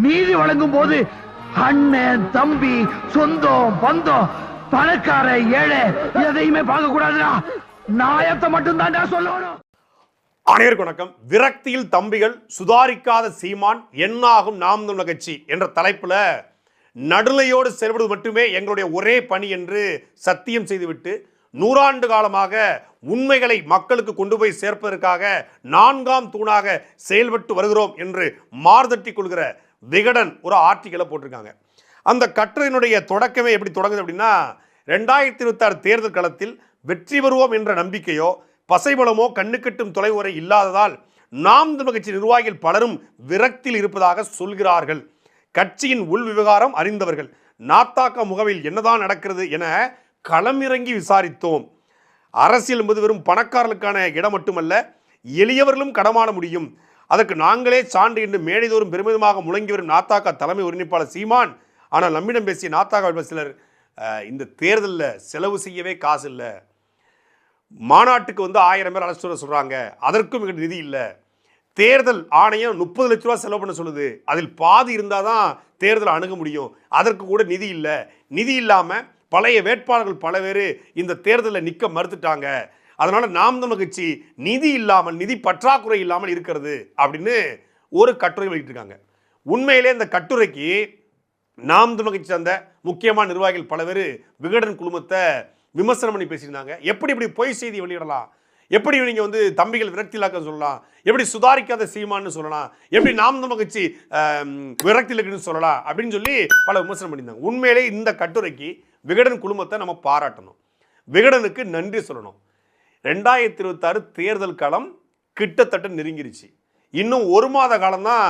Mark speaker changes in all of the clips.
Speaker 1: நீதி வழங்கும் போது அண்ணன் தம்பி சொந்தம் பந்தம் பணக்கார ஏழை எதையுமே பார்க்க கூடாதுடா. நாயத்தை மட்டும் தான்டா சொல்லணும்.
Speaker 2: அனைவருக்கும் வணக்கம். விரக்தியில் தம்பிகள் சுதாரிக்காத சீமான் என்னாகும் நாம் தமிழர் கட்சி என்ற தலைப்புல நடுநிலையோடு செயல்படுவது மட்டுமே எங்களுடைய ஒரே பணி என்று சத்தியம் செய்துவிட்டு 100 ஆண்டு காலமாக உண்மைகளை மக்களுக்கு கொண்டு போய் சேர்ப்பதற்காக 4ஆம் தூணாக செயல்பட்டு வருகிறோம் என்று மார்தட்டி கொள்கிற விகடன் ஒரு ஆர்டிக்கலை போட்டிருக்காங்க. அந்த கட்டுரையினுடைய தொடக்கமே எப்படி தொடங்குது அப்படின்னா, 2026 தேர்தல் களத்தில் வெற்றி பெறுவோம் என்ற நம்பிக்கையோ பசைபலமோ கண்ணுக்கட்டும் தொலைவுரை இல்லாததால் நாம் தமிழர் கட்சி நிர்வாகிகள் பலரும் விரக்தியில் இருப்பதாக சொல்கிறார்கள். கட்சியின் உள் விவகாரம் அறிந்தவர்கள் நாத்தாக்க முகவில் என்னதான் நடக்கிறது என களமிறங்கி விசாரித்தோம். அரசியல் என்பது வெறும் பணக்காரர்களுக்கான இடம் மட்டுமல்ல, எளியவர்களும் கடமாட முடியும். அதற்கு நாங்களே சான்று என்று மேடைதோறும் பெருமிதமாக முழங்கி வரும் நாத்தாக்கா தலைமை ஒருங்கிணைப்பாளர் சீமான். ஆனால் நம்மிடம் பேசிய நாத்தாக்கா சிலர் இந்த தேர்தலில் செலவு செய்யவே காசு இல்லை, மாநாட்டுக்கு வந்து 1000 பேர் அழைச்சிட்டு வர சொல்கிறாங்க, அதற்கும் எங்களுக்கு நிதி இல்லை, தேர்தல் ஆணையம் 30 லட்ச ரூபா செலவு பண்ண சொல்லுது, அதில் பாதி இருந்தால் தான் தேர்தலை அணுக முடியும், அதற்கு கூட நிதி இல்லை, நிதி இல்லாமல் பழைய வேட்பாளர்கள் பல பேர் இந்த தேர்தலில் நிற்க மறுத்துட்டாங்க, அதனால் நாம் தமிழர் கட்சி நிதி இல்லாமல் நிதி பற்றாக்குறை இல்லாமல் இருக்கிறது அப்படின்னு ஒரு கட்டுரை வெளியிட்டிருக்காங்க. உண்மையிலே இந்த கட்டுரைக்கு நாம் தமிழர் கட்சி சார்ந்த முக்கியமான நிர்வாகிகள் பல பேர் விகடன் குழுமத்தை விமர்சனம் பண்ணி பேசியிருந்தாங்க. எப்படி இப்படி பொய் செய்தி வெளியிடலாம், எப்படி நீங்கள் வந்து தம்பிகள் விரக்தியிலாக்க சொல்லலாம், எப்படி சுதாரிக்காத சீமான்னு சொல்லலாம், எப்படி நாம் தமிழர் கட்சி விரக்தியிலக்குன்னு சொல்லலாம் அப்படின்னு சொல்லி பல விமர்சனம் பண்ணியிருந்தாங்க. உண்மையிலே இந்த கட்டுரைக்கு விகடன் குழுமத்தை நம்ம பாராட்டணும், விகடனுக்கு நன்றி சொல்லணும். 2026 தேர்தல் களம் கிட்டத்தட்ட நெருங்கிருச்சு. இன்னும் 1 மாத காலம்தான்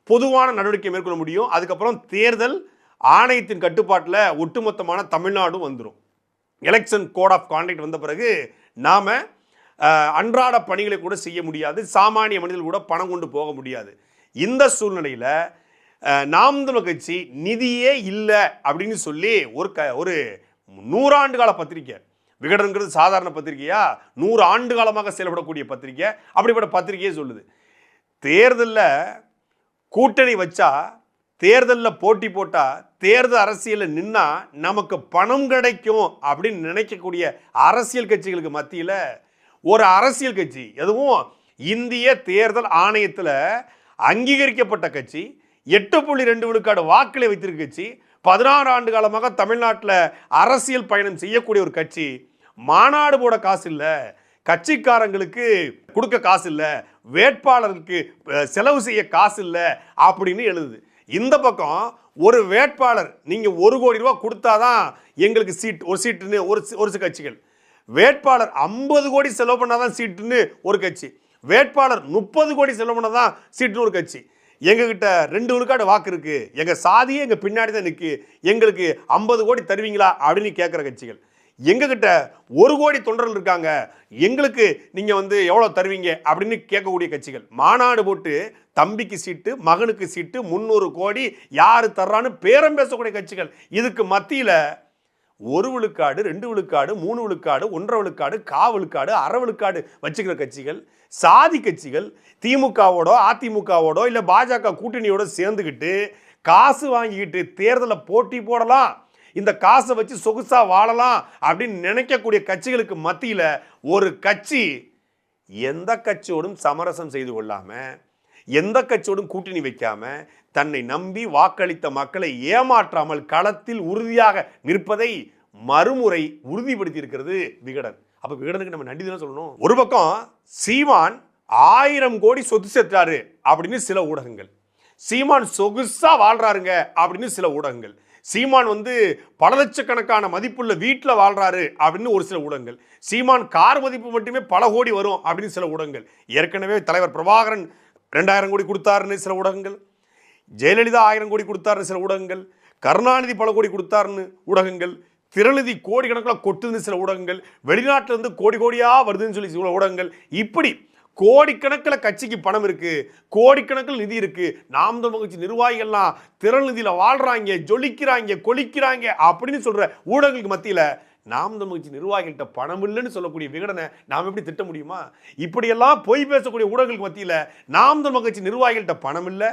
Speaker 2: பொதுவான நடவடிக்கை மேற்கொள்ள முடியும். அதுக்கப்புறம் தேர்தல் ஆணையத்தின் கட்டுப்பாட்டில் ஒட்டுமொத்தமான தமிழ்நாடும் வந்துடும். எலெக்ஷன் கோட் ஆஃப் கான்டக்ட் வந்த பிறகு நாம் அன்றாட பணிகளை கூட செய்ய முடியாது, சாமானிய மனிதர்கள் கூட பணம் கொண்டு போக முடியாது. இந்த சூழ்நிலையில் நாம் தமிழர் கட்சி நிதியே இல்லை அப்படின்னு சொல்லி ஒரு 100 ஆண்டு கால பத்திரிக்கை, விகடன்கிறது சாதாரண பத்திரிகையா, 100 ஆண்டு காலமாக செயல்படக்கூடிய பத்திரிக்கை, அப்படிப்பட்ட பத்திரிகையே சொல்லுது, தேர்தலில் கூட்டணி வச்சா, தேர்தலில் போட்டி போட்டால், தேர்தல் அரசியலில் நின்னா நமக்கு பணம் கிடைக்கும் அப்படின்னு நினைக்கக்கூடிய அரசியல் கட்சிகளுக்கு மத்தியில் ஒரு அரசியல் கட்சி, எதுவும் இந்திய தேர்தல் ஆணையத்தில் அங்கீகரிக்கப்பட்ட கட்சி, 8.2 விழுக்காடு வாக்களை வைத்திருக்க கட்சி, 16 ஆண்டு காலமாக தமிழ்நாட்டில் அரசியல் பயணம் செய்யக்கூடிய ஒரு கட்சி, மாநாடு போட காசு இல்லை, கட்சிக்காரங்களுக்கு கொடுக்க காசு இல்லை, வேட்பாளருக்கு செலவு செய்ய காசு இல்லை அப்படின்னு எழுதுது. இந்த பக்கம் ஒரு வேட்பாளர் நீங்கள் 1 கோடி ரூபா கொடுத்தாதான் எங்களுக்கு சீட், ஒரு சீட்டுன்னு ஒரு கட்சிகள், வேட்பாளர் 50 கோடி செலவு பண்ணாதான் சீட்டுன்னு ஒரு கட்சி, வேட்பாளர் 30 கோடி செலவு பண்ணாதான் சீட்டுன்னு ஒரு கட்சி, எங்ககிட்ட 2 விழுக்காடு வாக்கு இருக்கு, எங்கள் சாதியே எங்கள் பின்னாடி தான் நிற்கு, எங்களுக்கு 50 கோடி தருவீங்களா அப்படின்னு கேட்குற கட்சிகள், எங்ககிட்ட 1 கோடி தொண்டர்கள் இருக்காங்க, எங்களுக்கு நீங்கள் வந்து எவ்வளோ தருவீங்க அப்படின்னு கேட்கக்கூடிய கட்சிகள், மாநாடு போட்டு தம்பிக்கு சீட்டு மகனுக்கு சீட்டு 300 கோடி யார் தர்றான்னு பேரம் பேசக்கூடிய கட்சிகள், இதுக்கு மத்தியில் 1 விழுக்காடு 2 விழுக்காடு 3 விழுக்காடு 1.5 விழுக்காடு 1/4 விழுக்காடு 1/2 விழுக்காடு வச்சுக்கிற கட்சிகள், சாதி கட்சிகள் திமுகவோடோ அதிமுகவோடோ இல்லை பாஜக கூட்டணியோட சேர்ந்துக்கிட்டு காசு வாங்கிக்கிட்டு தேர்தலில் போட்டி போடலாம், இந்த காசை வச்சு சொகுசா வாழலாம் அப்படின்னு நினைக்கக்கூடிய கட்சிகளுக்கு மத்தியில் ஒரு கட்சி எந்த கட்சியோடும் சமரசம் செய்து கொள்ளாமல், எந்த கட்சியோடும் கூட்டணி வைக்காம, தன்னை நம்பி வாக்களித்த மக்களை ஏமாற்றாமல் களத்தில் உறுதியாக நிற்பதை மறுமுறை உறுதிப்படுத்தி இருக்கிறது விகடன். அப்ப விகடனுக்கு நம்ம நன்றி தான் சொல்லணும். ஒரு பக்கம் சீமான் 1000 கோடி சொத்து சேர்த்தாரு அப்படின்னு சில ஊடகங்கள், சீமான் சொகுசா வாழ்றாருங்க அப்படின்னு சில ஊடகங்கள், சீமான் வந்து பல லட்சக்கணக்கான மதிப்புள்ள வீட்டில் வாழ்றாரு அப்படின்னு ஒரு சில ஊடகங்கள், சீமான் கார் மதிப்பு மட்டுமே பல கோடி வரும் அப்படின்னு சில ஊடகங்கள், ஏற்கனவே தலைவர் பிரபாகரன் 2000 கோடி கொடுத்தாருன்னு சில ஊடகங்கள், ஜெயலலிதா 1000 கோடி கொடுத்தாருன்னு சில ஊடகங்கள், கருணாநிதி பல கோடி கொடுத்தாருன்னு ஊடகங்கள், திரநிதி கோடிக்கணக்கில் கொட்டுதுன்னு சில ஊடகங்கள், வெளிநாட்டிலிருந்து கோடி கோடியாக வருதுன்னு சொல்லி சில ஊடகங்கள், இப்படி கோடிக்கணக்கில் கட்சிக்கு பணம் இருக்கு, கோடிக்கணக்கில் நிதி இருக்கு, நாம் தமிழர் கட்சி நிர்வாகிகள்லாம் திரநிதியில் வாழ்றாங்க, ஜொலிக்கிறாங்க, கொலிக்கிறாங்க அப்படின்னு சொல்ற ஊடகங்களுக்கு மத்தியில் நாம் தமிழர் கட்சி நிர்வாகிகள்கிட்ட பணம் இல்லைன்னு சொல்லக்கூடிய விகடனை நாம் எப்படி திட்ட முடியுமா? இப்படியெல்லாம் பொய் பேசக்கூடிய ஊடகங்களுக்கு மத்தியில் நாம் தமிழர் கட்சி நிர்வாகிகள்கிட்ட பணம் இல்லை,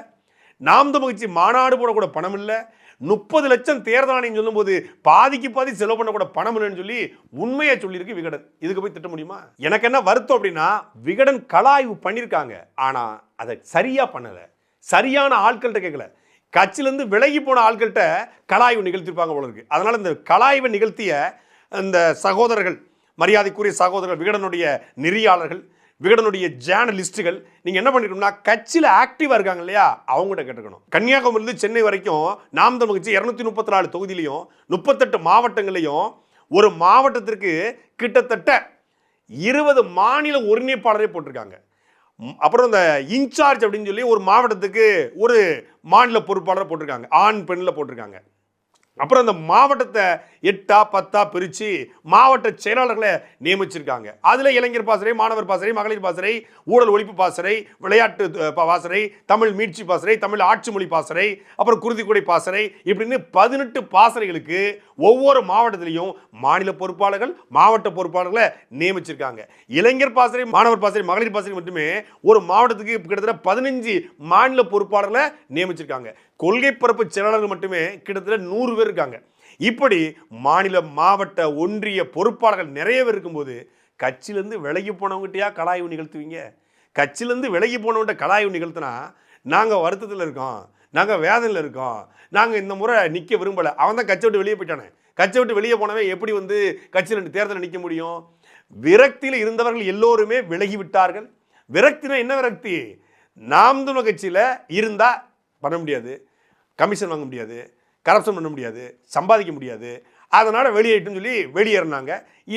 Speaker 2: நாம் தமிழ் கட்சி மாநாடு போடக்கூட பணம் இல்லை, 30 லட்சம் தேர்தல் ஆணையம் சொல்லும் போது பாதிக்கு பாதி செலவு பண்ணக்கூட பணம் இல்லைன்னு சொல்லி உண்மையை சொல்லியிருக்கு விகடன். இதுக்கு போய் திட்ட முடியுமா? எனக்கு என்ன வருத்தம் அப்படின்னா, விகடன் கலாய்வு பண்ணியிருக்காங்க, ஆனா அதை சரியா பண்ணல, சரியான ஆட்கள்கிட்ட கேட்கல. கட்சியிலிருந்து விலகி போன ஆட்கள்கிட்ட கலாய்வு நிகழ்த்திருப்பாங்க போல இருக்கு. அதனால இந்த கலாய்வை நிகழ்த்திய இந்த சகோதரர்கள், மரியாதைக்குரிய சகோதரர்கள், விகடனுடைய நெறியாளர்கள், விகடனுடைய ஜேர்னலிஸ்டுகள், நீங்க என்ன பண்ணிருக்கணும்னா கட்சியில ஆக்டிவா இருக்காங்க இல்லையா, அவங்ககிட்ட கேட்டுக்கணும். கன்னியாகுமரியிலிருந்து சென்னை வரைக்கும் நாம் தமிழ் கட்சி 234 தொகுதியிலையும் 38 மாவட்டங்களையும் ஒரு மாவட்டத்திற்கு கிட்டத்தட்ட 20 மாநில ஒருங்கிணைப்பாளரை போட்டிருக்காங்க. அப்புறம் இந்த இன்சார்ஜ் அப்படின்னு சொல்லி ஒரு மாவட்டத்துக்கு ஒரு மாநில பொறுப்பாளரை போட்டிருக்காங்க, ஆண் பெண்ணில் போட்டிருக்காங்க. அப்புறம் அந்த மாவட்டத்தை 8 10 பிரித்து மாவட்ட செயலாளர்களை நியமிச்சிருக்காங்க. அதில் இளைஞர் பாசறை, மாணவர் பாசறை, மகளிர் பாசறை, ஊழல் ஒழிப்பு பாசறை, விளையாட்டு பாசறை, தமிழ் மீட்சி பாசறை, தமிழ் ஆட்சி மொழி பாசறை, அப்புறம் குருதிக்குடை பாசறை, இப்படின்னு 18 பாசறைகளுக்கு ஒவ்வொரு மாவட்டத்திலையும் மாநில பொறுப்பாளர்கள், மாவட்ட பொறுப்பாளர்களை நியமிச்சிருக்காங்க. இளைஞர் பாசறை, மாணவர் பாசறை, மகளிர் பாசறை மட்டுமே ஒரு மாவட்டத்துக்கு கிட்டத்தட்ட 15 மாநில பொறுப்பாளர்களை நியமிச்சிருக்காங்க. கொள்கை பரப்பு செயலாளர்கள் மட்டுமே கிட்டத்தட்ட 100 பேர் இருக்காங்க. இப்படி மாநில, மாவட்ட, ஒன்றிய பொறுப்பாளர்கள் நிறைய பேர் இருக்கும்போது கட்சியிலேருந்து விலகி போனவங்ககிட்டயா கலாய்வு நிகழ்த்துவீங்க? கட்சியிலேருந்து விலகி போனவங்கிட்ட கலாய்வு நிகழ்த்தினா நாங்கள் வருத்தத்தில் இருக்கோம், நாங்கள் வேதனையில் இருக்கோம், நாங்கள் இந்த முறை நிற்க விரும்பலை. அவன் தான் கட்சி விட்டு வெளியே போயிட்டானே. கட்சி விட்டு வெளியே போனவன் எப்படி கட்சியில் தேர்தலில் நிற்க முடியும்? விரக்தியில் இருந்தவர்கள் எல்லோருமே விலகி விட்டார்கள். விரக்தினா என்ன விரக்தி? நாம் தமிழர் கட்சியில் இருந்தால் பண்ண முடியாது, கமிஷன் வாங்க முடியாது, கரப்ஷன் பண்ண முடியாது, சம்பாதிக்க முடியாது, அதனால் வெளியேட்டுன்னு சொல்லி வெளியேறினாங்க.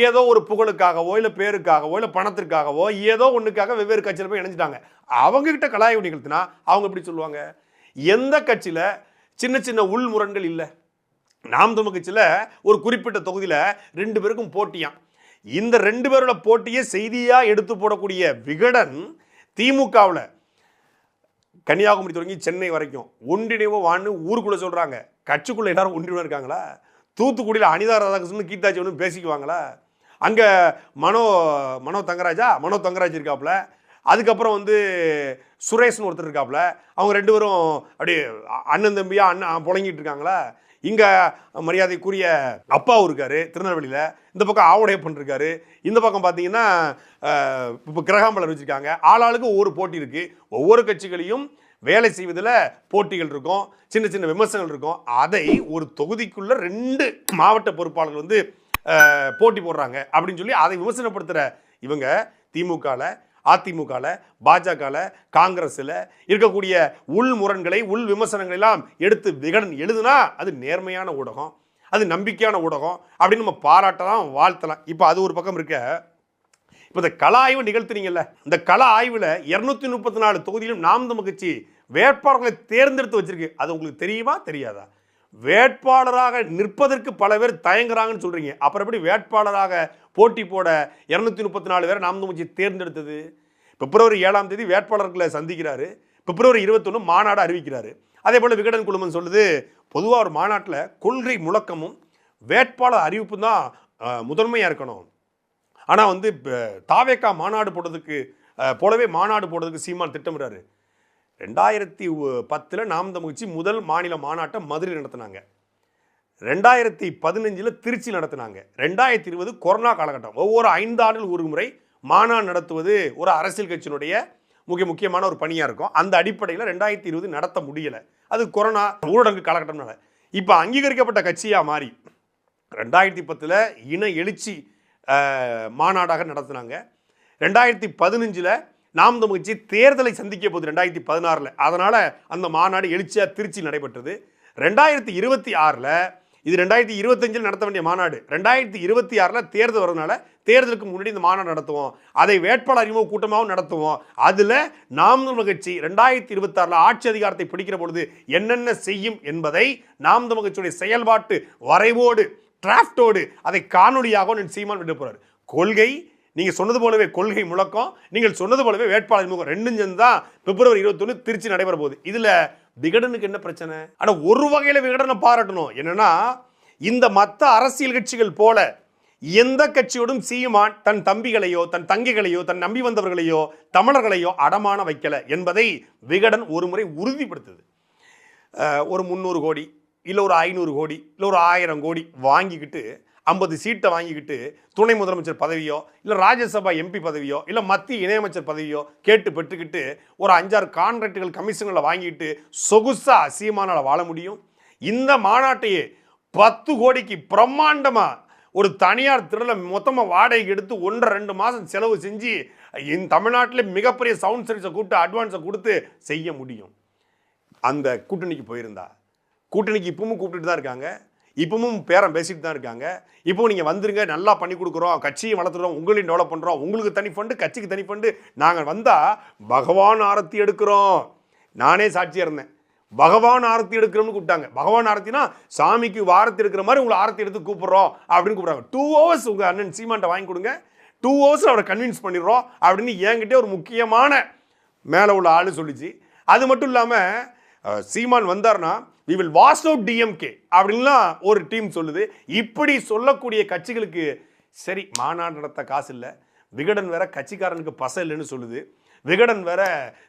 Speaker 2: ஏதோ ஒரு புகழுக்காகவோ இல்லை பேருக்காகவோ இல்லை பணத்திற்காகவோ ஏதோ ஒன்றுக்காக வெவ்வேறு கட்சியில் போய் இணைஞ்சிட்டாங்க. அவங்ககிட்ட கலாய்வு நிகழ்த்தினா அவங்க எப்படி சொல்லுவாங்க? எந்த கட்சியில் சின்ன சின்ன உள்முரண்கள் இல்லை? நாம் தமிழ் கட்சியில் ஒரு குறிப்பிட்ட தொகுதியில் 2 பேருக்கும் போட்டியாம். இந்த 2 பேரோட போட்டியை செய்தியாக எடுத்து போடக்கூடிய விகடன் திமுகவில் கன்னியாகுமரி தொடங்கி சென்னை வரைக்கும் ஒன்றிணைவோ வான்னு ஊருக்குள்ளே சொல்கிறாங்க. கட்சிக்குள்ளே எல்லாரும் ஒன்றிணைவாக இருக்காங்களா? தூத்துக்குடியில் அனிதா ராதாகிருஷ்ணன், கீதாச்சி ஒன்று பேசிக்குவாங்களா? அங்கே மனோ தங்கராஜ் இருக்காப்புல. அதுக்கப்புறம் சுரேஷ்னு ஒருத்தர் இருக்காப்புல. அவங்க 2 பேரும் அப்படியே அண்ணன் தம்பியா புழங்கிட்டு இருக்காங்களா? இங்கே மரியாதைக்குரிய அப்பாவும் இருக்காரு திருநெல்வேலியில், இந்த பக்கம் ஆவுடையப்பன் இருக்காரு, இந்த பக்கம் பார்த்தீங்கன்னா இப்போ கிரகாம்பலம் வச்சுருக்காங்க. ஆளாளுக்கு ஒவ்வொரு போட்டி இருக்குது. ஒவ்வொரு கட்சிகளையும் வேலை செய்வதில் போட்டிகள் இருக்கும், சின்ன சின்ன விமர்சனங்கள் இருக்கும். அதை ஒரு தொகுதிக்குள்ள 2 மாவட்ட பொறுப்பாளர்கள் போட்டி போடுறாங்க அப்படின்னு சொல்லி அதை விமர்சனப்படுத்துகிற இவங்க திமுகவில், அதிமுகவில், பாஜகவில், காங்கிரஸில் இருக்கக்கூடிய உள் முரண்களை, உள் விமர்சனங்கள் எல்லாம் எடுத்து விகடன் எழுதுனா அது நேர்மையான ஊடகம், அது நம்பிக்கையான ஊடகம் அப்படின்னு நம்ம பாராட்டலாம், வாழ்த்தலாம். இப்போ அது ஒரு பக்கம் இருக்க. இப்போ இந்த கள ஆய்வு நிகழ்த்துறீங்கல்ல, இந்த கள ஆய்வில் 234 தொகுதியிலும் நாம் தமிழ் கட்சி வேட்பாளர்களை தேர்ந்தெடுத்து வச்சிருக்கு. அது உங்களுக்கு தெரியுமா தெரியாதா? வேட்பாளராக நிற்பதற்கு பல பேர் தயங்குறாங்கன்னு சொல்றீங்க. அப்புறம் எப்படி வேட்பாளராக போட்டி போட 234 பேரை நாம் தமிழ் கட்சி தேர்ந்தெடுத்தது? பிப்ரவரி 7ஆம் தேதி வேட்பாளர்களை சந்திக்கிறாரு, பிப்ரவரி 21 மாநாடு அறிவிக்கிறாரு. அதே போல விகடன் குழுமம் சொல்லுது, பொதுவாக ஒரு மாநாட்டில் கொள்கை முழக்கமும் வேட்பாளர் அறிவிப்பும் தான் முதன்மையாக இருக்கணும். ஆனால் தாவேக்கா மாநாடு போடுறதுக்கு போலவே மாநாடு போடுறதுக்கு சீமான் திட்டமிடுறாரு. 2010 நாம் தமிழ் கட்சி முதல் மாநில மாநாட்டை மதுரை நடத்தினாங்க, 2015 திருச்சி நடத்தினாங்க, 2020 கொரோனா காலகட்டம். ஒவ்வொரு 5 ஆண்டுகள் ஒரு முறை மாநாடு நடத்துவது ஒரு அரசியல் கட்சியினுடைய முக்கியமான ஒரு பணியாக இருக்கும். அந்த அடிப்படையில் 2020 நடத்த முடியலை, அது கொரோனா ஊரடங்கு காலகட்டம்னால. இப்போ அங்கீகரிக்கப்பட்ட கட்சியாக மாறி 2010 இன எழுச்சி மாநாடாக நடத்தினாங்க. 2015 நாம் தமிழ் கட்சி தேர்தலை சந்திக்க போது 2016, அதனால் அந்த மாநாடு எழுச்சியாக திருச்சி நடைபெற்றது. 2026 இது 2025 நடத்த வேண்டிய மாநாடு, 2026 தேர்தல் வரதுனால தேர்தலுக்கு முன்னாடி இந்த மாநாடு நடத்துவோம், அதை வேட்பாளர் அறிமுக கூட்டமாகவும் நடத்துவோம். அதில் நாம் தமிழ் கட்சி 2026 ஆட்சி அதிகாரத்தை பிடிக்கிற பொழுது என்னென்ன செய்யும் என்பதை நாம் தமிழ் கட்சியுடைய செயல்பாட்டு வரைவோடு, டிராஃப்டோடு அதை காணொலியாக சீமான் விட்டு போறாரு. கொள்கை நீங்கள் சொன்னது போலவே கொள்கை முழக்கம், நீங்கள் சொன்னது போலவே வேட்பாளர் முகம், 2 சேர்ந்து தான் பிப்ரவரி 21 திருச்சி நடைபெற போகுது. இதில் விகடனுக்கு என்ன பிரச்சனை? ஆனால் ஒரு வகையில் விகடனை பாராட்டணும். என்னன்னா, இந்த மற்ற அரசியல் கட்சிகள் போல எந்த கட்சியோடும் சீமான் தன் தம்பிகளையோ, தன் தங்கைகளையோ, தன் நம்பி வந்தவர்களையோ, தமிழர்களையோ அடமான வைக்கல என்பதை விகடன் ஒரு முறை உறுதிப்படுத்துது. ஒரு 300 கோடி இல்லை ஒரு 500 கோடி இல்லை ஒரு 1000 கோடி வாங்கிக்கிட்டு 50 சீட்டை வாங்கிக்கிட்டு துணை முதலமைச்சர் பதவியோ இல்லை ராஜ்யசபா எம்பி பதவியோ இல்லை மத்திய இணையமைச்சர் பதவியோ கேட்டு பெற்றுக்கிட்டு ஒரு 5-6 கான்ட்ராக்டுகள் கமிஷன்களை வாங்கிட்டு சொகுசா சீமானால் வாழ முடியும்? இந்த மாநாட்டையே 10 கோடிக்கு பிரம்மாண்டமா ஒரு தனியார் திடலை மொத்தமாக வாடகைக்கு எடுத்து 1-2 மாதம் செலவு செஞ்சு இந்த தமிழ்நாட்டில் மிகப்பெரிய சவுண்ட் சர்வீஸை கூப்பிட்டு அட்வான்ஸை கொடுத்து செய்ய முடியும். அந்த கூட்டணிக்கு போயிருந்தா, கூட்டணிக்கு இப்பவும் கூப்பிட்டுட்டு தான் இருக்காங்க, இப்பவும் பேரம் பேசிட்டு தான் இருக்காங்க. இப்போ நீங்கள் வந்துருங்க, நல்லா பண்ணி கொடுக்குறோம், கட்சியை வளர்த்துறோம், உங்களையும் டெவலப் பண்ணுறோம், உங்களுக்கு தனி ஃபண்டு, கட்சிக்கு தனி ஃபண்டு, நாங்கள் வந்தால் பகவான் ஆரத்தி எடுக்கிறோம். நானே சாட்சியாக இருந்தேன். பகவான் ஆரத்தி எடுக்கிறோம்னு கூப்பிட்டாங்க. பகவான் ஆரத்தினா சாமிக்கு ஆரத்தி எடுக்கிற மாதிரி உங்களை ஆரத்தி எடுத்து கூப்பிட்றோம் அப்படின்னு கூப்பிட்றாங்க. 2 hours உங்கள் அண்ணன் சீமான்ட்ட வாங்கி கொடுங்க, 2 hours அவரை கன்வின்ஸ் பண்ணிடுறோம் அப்படின்னு என்கிட்டே ஒரு முக்கியமான மேலே உள்ள ஆளு சொல்லிச்சு. அது மட்டும் இல்லாமல் சீமான் வந்தார்னா we will wash out DMK அப்படின்லாம் ஒரு டீம் சொல்லுது. இப்படி சொல்லக்கூடிய கட்சிகளுக்கு சரி மாநாடு நடத்த காசு இல்லை, விகடன் வேற கட்சிக்காரனுக்கு பசை இல்லைன்னு சொல்லுது, விகடன் வேற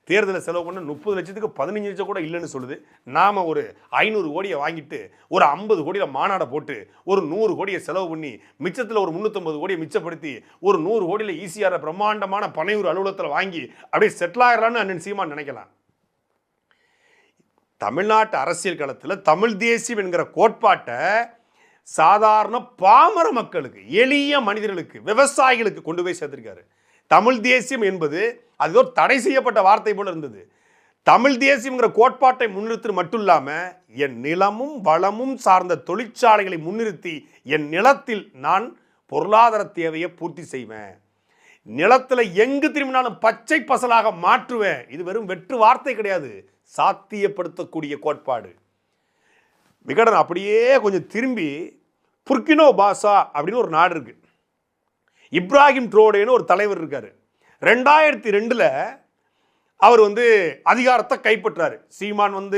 Speaker 2: தேர்தலை செலவு பண்ண 30 லட்சத்துக்கு 15 லட்சம் கூட இல்லைன்னு சொல்லுது. நாம் ஒரு 500 கோடியை வாங்கிட்டு ஒரு 50 கோடியில் மாநாடை போட்டு ஒரு 100 கோடியை செலவு பண்ணி மிச்சத்தில் ஒரு 350 கோடியை மிச்சப்படுத்தி ஒரு 100 கோடியில் ஈஸியாக பிரம்மாண்டமான பனையூர் அலுவலகத்தில் வாங்கி அப்படியே செட்டில் ஆகிறான்னு அண்ணன் சீமான் நினைக்கலாம். தமிழ்நாட்டு அரசியல் களத்தில் தமிழ் தேசியம் என்கிற கோட்பாட்டை சாதாரண பாமர மக்களுக்கு, எளிய மனிதர்களுக்கு, விவசாயிகளுக்கு கொண்டு போய் சேர்த்திருக்காரு. தமிழ் தேசியம் என்பது அது ஒரு தடை செய்யப்பட்ட வார்த்தை போல இருந்தது. தமிழ் தேசியம்ங்கிற கோட்பாட்டை முன்னிறுத்து மட்டும் இல்லாமல் என் நிலமும் வளமும் சார்ந்த தொழிற்சாலைகளை முன்னிறுத்தி என் நிலத்தில் நான் பொருளாதார தேவையை பூர்த்தி செய்வேன், நிலத்தில் எங்கு திரும்பினாலும் பச்சை பசலாக மாற்றுவேன். இது வெறும் வெற்று வார்த்தை கிடையாது, சாத்தியப்படுத்தக்கூடிய கோட்பாடு. விகடன் அப்படியே கொஞ்சம் திரும்பி புர்கினோ பாசா அப்படின்னு ஒரு நாடு இருக்கு, இப்ராஹிம் ட்ரோடேன்னு ஒரு தலைவர் இருக்காரு. 2002 அவர் அதிகாரத்தை கைப்பற்றாரு. சீமான்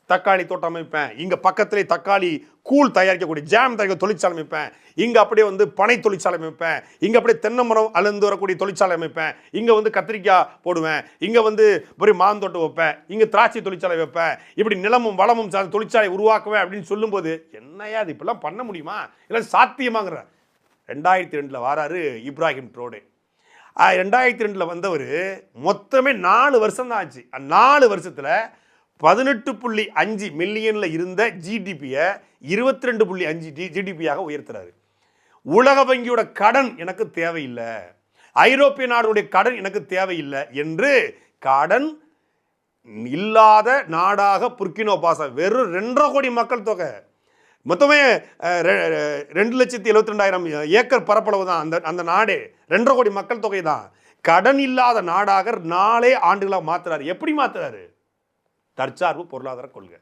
Speaker 2: தக்காளி தோட்டம் அமைப்பேன், இங்கே பக்கத்திலே தக்காளி கூழ் தயாரிக்கக்கூடிய ஜாம் தயாரிக்க தொழிற்சாலை அமைப்பேன், இங்கே அப்படியே பனை தொழிற்சாலை அமைப்பேன், இங்கே அப்படியே தென்னை மரம் அழுந்து வரக்கூடிய தொழிற்சாலை அமைப்பேன், இங்கே கத்திரிக்காய் போடுவேன், இங்கே பெரிய மாந்தோட்டம் வைப்பேன், இங்கே திராட்சை தொழிற்சாலை வைப்பேன், இப்படி நிலமும் வளமும் சார்ந்த தொழிற்சாலை உருவாக்குவேன் அப்படின்னு சொல்லும்போது என்னையா அது இப்பெல்லாம் பண்ண முடியுமா, இல்லை சாத்தியமாங்கிற 2002 வராரு இப்ராஹிம் ட்ரோடே. 2002 வந்தவர் மொத்தமே 4 வருஷம் தான் ஆச்சு. 4 வருஷத்தில் 18.5 மில்லியனில் இருந்த ஜிடிபியை 22.5 ஜிடிபியாக உயர்த்துறாரு. உலக வங்கியோட கடன் எனக்கு தேவையில்லை, ஐரோப்பிய நாடுடைய கடன் எனக்கு தேவையில்லை என்று கடன் இல்லாத நாடாக புர்கினோ பாசோ, வெறும் 2.5 கோடி மக்கள் தொகை, மொத்தமே 2,72,000 ஏக்கர் பரப்பளவு தான் அந்த நாடே, 2.5 கோடி மக்கள் தொகை தான். கடன் இல்லாத நாடாக 4 ஆண்டுகளாக மாத்துறாரு. எப்படி மாத்துறாரு? தற்சார்பு பொருளாதார கொள்கை.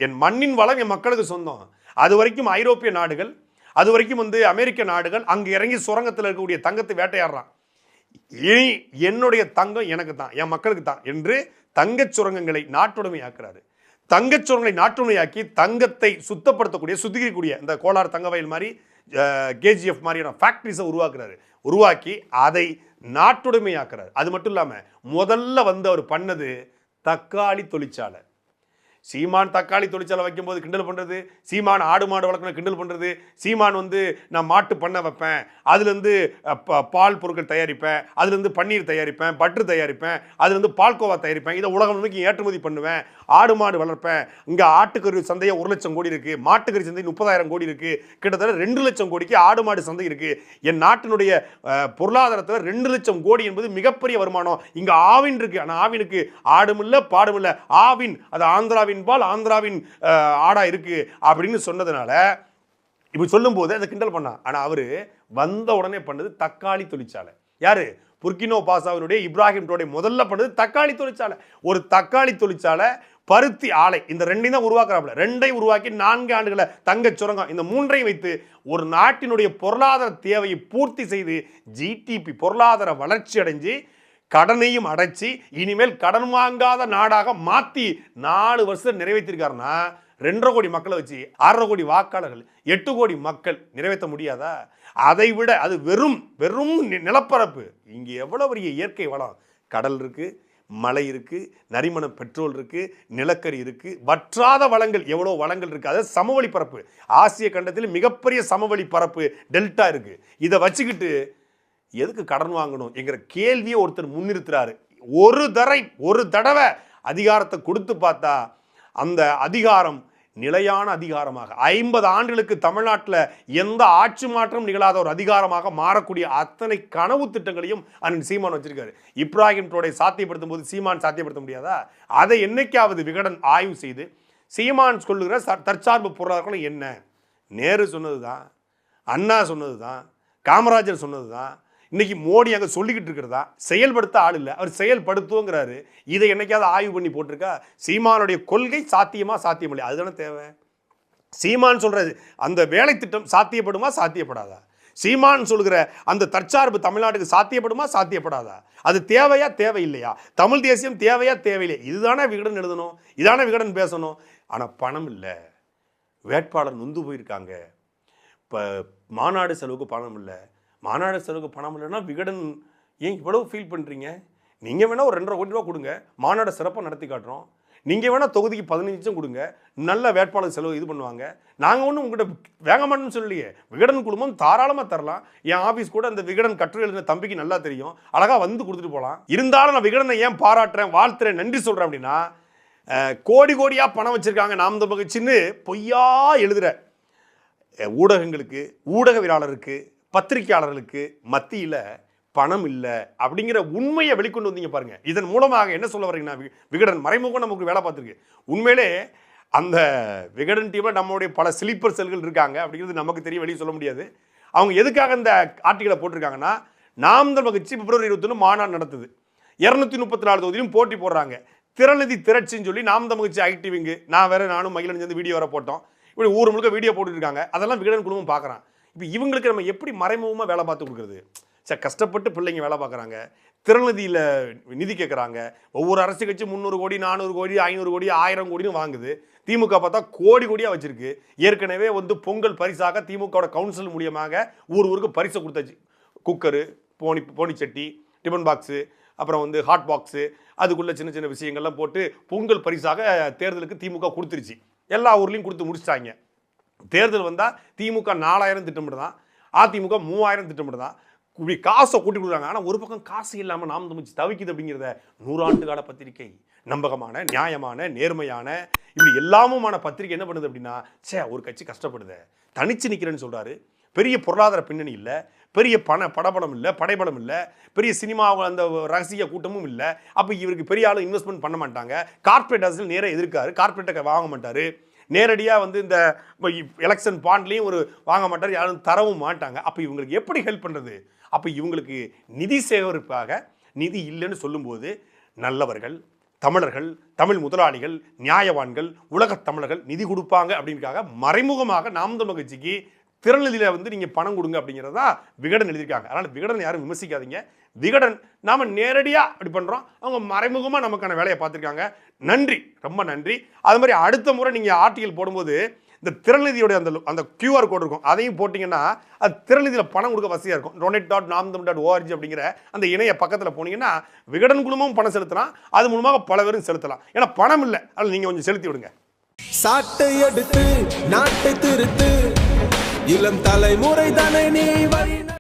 Speaker 2: என் மண்ணின் வளம் என் மக்களுக்கு சொந்தம். அது வரைக்கும் ஐரோப்பிய நாடுகள், அது வரைக்கும் அமெரிக்க நாடுகள் அங்கே இறங்கி சுரங்கத்தில் இருக்கக்கூடிய தங்கத்தை வேட்டையாடுறான். இனி என்னுடைய தங்கம் எனக்கு தான், என் மக்களுக்கு தான் என்று தங்கச் சுரங்கங்களை நாட்டுடைமையாக்குறாரு. தங்கச் சுரங்களை நாட்டுடைமையாக்கி தங்கத்தை சுத்தப்படுத்தக்கூடிய, சுத்திகரிக்கக்கூடிய இந்த கோலார் தங்க வயல் மாதிரி, கேஜிஎஃப் மாதிரியான ஃபேக்டரிஸை உருவாக்குறாரு. உருவாக்கி அதை நாட்டுடைமையாக்குறாரு. அது மட்டும் இல்லாமல் முதல்ல அவர் பண்ணது தக்காளி தொழிற்சாலை. சீமான் தக்காளி தொழிற்சாலை வைக்கும்போது கிண்டல் பண்ணுறது, சீமான் ஆடு மாடு வளர்க்கணும் கிண்டல் பண்ணுறது, சீமான் நான் மாட்டு பண்ணை வைப்பேன், அதுலேருந்து பால் பொருட்கள் தயாரிப்பேன், அதுலேருந்து பன்னீர் தயாரிப்பேன், பட்டர் தயாரிப்பேன், அதுலேருந்து பால்கோவா தயாரிப்பேன், இதை உலகம் முழுக்க ஏற்றுமதி பண்ணுவேன், ஆடு மாடு வளர்ப்பேன், இங்கே ஆட்டுக்கறி சந்தையை 1 லட்சம் கோடி இருக்குது, மாட்டுக்கறி சந்தை 30,000 கோடி இருக்குது, கிட்டத்தட்ட 2 லட்சம் கோடிக்கு ஆடு மாடு சந்தை இருக்குது. என் நாட்டினுடைய பொருளாதாரத்தில் 2 லட்சம் கோடி என்பது மிகப்பெரிய வருமானம். இங்கே ஆவின் இருக்குது, ஆனால் ஆவினுக்கு ஆடும் இல்லை பாடும் இல்லை, ஆவின் அது ஆந்திராவின் பால், ஆந்திராவின் ஆடா இருக்கு அப்படின்னு சொன்னதுனால இப்படி சொல்லும் போது அதை கிண்டல் பண்ணா. ஆனா அவரு வந்த உடனே பண்ணது தக்காளி தொழிற்சாலை. யாரு? புர்கினோ பாசோவினுடைய இப்ராஹிம் ட்ரோடே முதல்ல பண்ணது தக்காளி தொழிற்சாலை. ஒரு தக்காளி தொழிற்சாலை, பருத்தி ஆலை, இந்த 2ஐயும் தான் உருவாக்குறாப்ல. 2ஐயும் உருவாக்கி 4 ஆண்டுகளை தங்க சுரங்கம், இந்த 3ஐயும் வைத்து ஒரு நாட்டினுடைய பொருளாதார தேவையை பூர்த்தி செய்து ஜிடிபி பொருளாதார வளர்ச்சி அடைஞ்சு கடனையும் அடைச்சி இனிமேல் கடன் வாங்காத நாடாக மாற்றி 4 வருஷம் நிறைவேற்றிருக்காருன்னா 2.5 கோடி மக்களை வச்சு 6.5 கோடி வாக்காளர்கள், 8 கோடி மக்கள் நிறைவேற்ற முடியாதா? அதை விட அது வெறும் நிலப்பரப்பு. இங்கே எவ்வளோ பெரிய இயற்கை வளம், கடல் இருக்கு, மழை இருக்கு, நரிமண பெட்ரோல் இருக்கு, நிலக்கரி இருக்கு, வற்றாத வளங்கள் எவ்வளோ வளங்கள் இருக்கு. அதாவது சமவெளி பரப்பு, ஆசிய கண்டத்தில் மிகப்பெரிய சமவெளி பரப்பு டெல்டா இருக்கு. இதை வச்சுக்கிட்டு எதுக்கு கடன் வாங்கணும் என்கிற கேள்வியை ஒருத்தர் முன்னிறுத்துறாரு. ஒரு தடவை அதிகாரத்தை கொடுத்து பார்த்தா அந்த அதிகாரம் நிலையான அதிகாரமாக 50 ஆண்டுகளுக்கு தமிழ்நாட்டில் எந்த ஆட்சி மாற்றம் நிகழாத ஒரு அதிகாரமாக மாறக்கூடிய அத்தனை கனவு திட்டங்களையும் அண்ணன் சீமான் வச்சிருக்காரு. இப்ராஹிம் ட்ரோடை சாத்தியப்படுத்தும் போது சீமான் சாத்தியப்படுத்த முடியாதா? அதை என்னைக்காவது விகடன் ஆய்வு செய்து சீமான் சொல்லுகிற தற்சார்பு பொருளாதாரம் என்ன? நேரு சொன்னதுதான், அண்ணா சொன்னதுதான், காமராஜர் சொன்னதுதான். இன்னைக்கு மோடி அங்கே சொல்லிக்கிட்டு இருக்கிறதா? செயல்படுத்த ஆள் இல்லை, அவர் செயல்படுத்துவோங்கிறாரு. இதை என்னைக்காவது ஆய்வு பண்ணி போட்டிருக்கா? சீமானுடைய கொள்கை சாத்தியமா சாத்தியமில்லை, அதுதானே தேவை. சீமான் சொல்றது அந்த வேலை திட்டம் சாத்தியப்படுமா சாத்தியப்படாதா? சீமான் சொல்கிற அந்த தற்சார்பு தமிழ்நாட்டுக்கு சாத்தியப்படுமா சாத்தியப்படாதா? அது தேவையா தேவையில்லையா? தமிழ் தேசியம் தேவையா தேவையில்லையா? இதுதானே விகடன் எழுதணும், இதானே விகடன் பேசணும். ஆனால் பணம் இல்லை, வேட்பாளர் நொந்து போயிருக்காங்க. இப்போ மாநாடு செலவுக்கு பணம் இல்லை. மாநாடு செலவுக்கு பணம் இல்லைன்னா விகடன் ஏன் இவ்வளவு ஃபீல் பண்ணுறீங்க? நீங்கள் வேணால் ஒரு 2.5 கோடி ரூபா கொடுங்க, மாநாடு சிறப்பாக நடத்தி காட்டுறோம். நீங்கள் வேணால் தொகுதிக்கு 15 லட்சம் கொடுங்க, நல்ல வேட்பாளர் செலவு இது பண்ணுவாங்க. நாங்கள் ஒன்றும் உங்கள்கிட்ட வேக மாட்டோம்னு சொல்லலையே. விகடன் குழுமம் தாராளமாக தரலாம். என் ஆஃபீஸ் கூட அந்த விகடன் கட்டுரை எழுதின தம்பிக்கு நல்லா தெரியும், அழகாக வந்து கொடுத்துட்டு போகலாம். இருந்தாலும் நான் விகடனை ஏன் பாராட்டுறேன், வாழ்த்துறேன், நன்றி சொல்கிறேன் அப்படின்னா, கோடி கோடியாக பணம் வச்சுருக்காங்க நாம் தமிழ் கட்சின்னு பொய்யா எழுதுகிற ஊடகங்களுக்கு, ஊடகவியலாளருக்கு, பத்திரிகையாளர்களுக்கு மத்தியில் பணம் இல்லை அப்படிங்கிற உண்மையை வெளிக்கொண்டு வந்தீங்க பாருங்க. இதன் மூலமாக என்ன சொல்ல வரீங்கன்னா, விகடன் மறைமுகம் நமக்கு வேலை பார்த்துருக்கு. உண்மையிலே அந்த விகடன் டீமில் நம்மளுடைய பல ஸ்லீப்பர் செல்கள் இருக்காங்க அப்படிங்கிறது நமக்கு தெரிய, வெளியே சொல்ல முடியாது. அவங்க எதுக்காக இந்த ஆர்டிகளை போட்டிருக்காங்கன்னா, நாம் தமிழ் கட்சி பிப்ரவரி 21 மாநாடு நடத்துது, 234 தொகுதியிலும் போட்டி போடுறாங்க. திறநிதி திரட்சின்னு சொல்லி நாம் தமிழ் கட்சி ஐடி விங்கு, நானும் மகிழன் சேர்ந்து வீடியோ வர போட்டோம். இப்படி ஊர் முழுக்க வீடியோ போட்டுருக்காங்க. அதெல்லாம் விகடன் குழுமம் பார்க்குறான். இப்போ இவங்களுக்கு நம்ம எப்படி மறைமுகமாக வேலை பார்த்து கொடுக்குறது? சார், கஷ்டப்பட்டு பிள்ளைங்க வேலை பார்க்குறாங்க, திறநிதியில் நிதி கேட்குறாங்க. ஒவ்வொரு அரசு கட்சி 300 கோடி 400 கோடி 500 கோடி 1000 கோடின்னு வாங்குது. திமுக பார்த்தா கோடி கோடியாக வச்சிருக்கு. ஏற்கனவே பொங்கல் பரிசாக திமுகவோட கவுன்சில் மூலியமாக ஊருக்கு பரிசை கொடுத்தாச்சு. குக்கரு, போனிச்சட்டி, டிஃபன் பாக்ஸு, அப்புறம் ஹாட் பாக்ஸு, அதுக்குள்ளே சின்ன சின்ன விஷயங்கள்லாம் போட்டு பொங்கல் பரிசாக தேர்தலுக்கு திமுக கொடுத்துருச்சு. எல்லா ஊர்லேயும் கொடுத்து முடிச்சிட்டாங்க. தேர்தல் வந்தால் திமுக 4000 திட்டமிடுதான், அதிமுக 3000 திட்டமிடுதான். இப்படி காசை கூட்டி கொடுக்குறாங்க. ஆனால் ஒரு பக்கம் காசு இல்லாமல் நாம் தமிழ் தவிக்குது. அப்படிங்கிறத 100 ஆண்டு கால பத்திரிகை, நம்பகமான, நியாயமான, நேர்மையான, இப்படி எல்லாமுமான பத்திரிகை என்ன பண்ணுது அப்படின்னா, ஒரு கட்சி கஷ்டப்படுது, தனிச்சு நிற்கிறேன்னு சொல்கிறாரு. பெரிய பொருளாதார பின்னணி இல்லை, பெரிய படபலம் இல்லை, படைபலம் இல்லை, பெரிய சினிமா அந்த ரகசிய கூட்டமும் இல்லை. அப்போ இவருக்கு பெரிய ஆளும் இன்வெஸ்ட்மெண்ட் பண்ண மாட்டாங்க. கார்பரேட் அரசியல் நேராக எதிர்க்காரு, கார்பரேட்டை வாங்க மாட்டார். நேரடியாக இந்த எலெக்ஷன் பாண்ட்லேயும் வாங்க மாட்டார், யாரும் தரவும் மாட்டாங்க. அப்போ இவங்களுக்கு எப்படி ஹெல்ப் பண்ணுறது? அப்போ இவங்களுக்கு நிதி சேகரிப்பாக நிதி இல்லைன்னு சொல்லும்போது நல்லவர்கள், தமிழர்கள், தமிழ் முதலாளிகள், நியாயவான்கள், உலகத் தமிழர்கள் நிதி கொடுப்பாங்க அப்படிங்கிறதுக்காக மறைமுகமாக நாம் தமிழ் கட்சிக்கு திறநிதியில் நீங்கள் பணம் கொடுங்க அப்படிங்கிறதா விகடன் எழுதியிருக்காங்க. அதனால் விகடன் யாரும் விமர்சிக்காதீங்க. விகடன் நாம் நேரடியாக அப்படி பண்ணுறோம், அவங்க மறைமுகமாக நமக்கான வேலையை பார்த்துருக்காங்க. நன்றி, ரொம்ப நன்றி. அது மாதிரி அடுத்த முறை நீங்கள் ஆர்டிகல் போடும்போது இந்த திறநிதியோட அந்த QR கோட் இருக்கும், அதையும் போட்டிங்கன்னா அது திறநிதியில் பணம் கொடுக்க வசதியாக இருக்கும். donate.namdam.org அப்படிங்கிற அந்த இணைய பக்கத்தில் போனீங்கன்னா விகடன் குழுமமும் பணம் செலுத்தலாம், அது மூலமாக பல பேரும் செலுத்தலாம். ஏன்னா பணம் இல்லை, அதில் நீங்கள் கொஞ்சம் செலுத்தி விடுங்க.
Speaker 3: சாட்டை எடுத்து நாட்டை திருத்து, இளம் தலைமுறை தானே நீ